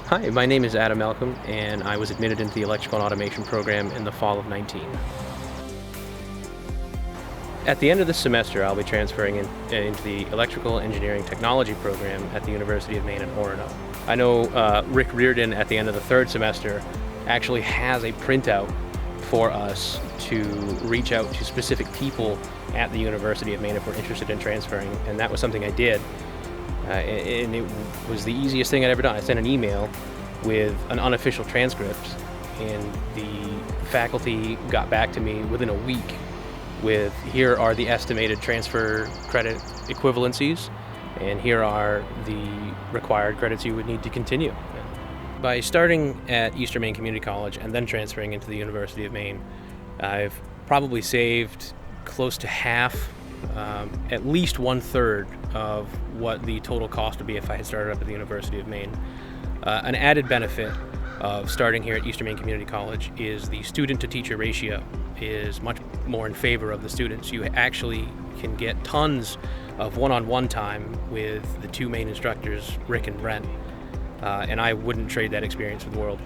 Hi, my name is Adam Malcolm, and I was admitted into the Electrical and Automation program in the fall of 19. At the end of this semester, I'll be transferring into the Electrical Engineering Technology program at the University of Maine in Orono. I know Rick Reardon at the end of the third semester actually has a printout for us to reach out to specific people at the University of Maine if we're interested in transferring, and that was something I did. And it was the easiest thing I'd ever done. I sent an email with an unofficial transcript, and the faculty got back to me within a week with, here are the estimated transfer credit equivalencies, and here are the required credits you would need to continue. By starting at Eastern Maine Community College and then transferring into the University of Maine, I've probably saved close to half, at least 1/3 of what the total cost would be if I had started up at the University of Maine. An added benefit of starting here at Eastern Maine Community College is the student-to-teacher ratio is much more in favor of the students. You actually can get tons of one-on-one time with the two main instructors, Rick and Brent, and I wouldn't trade that experience for the world.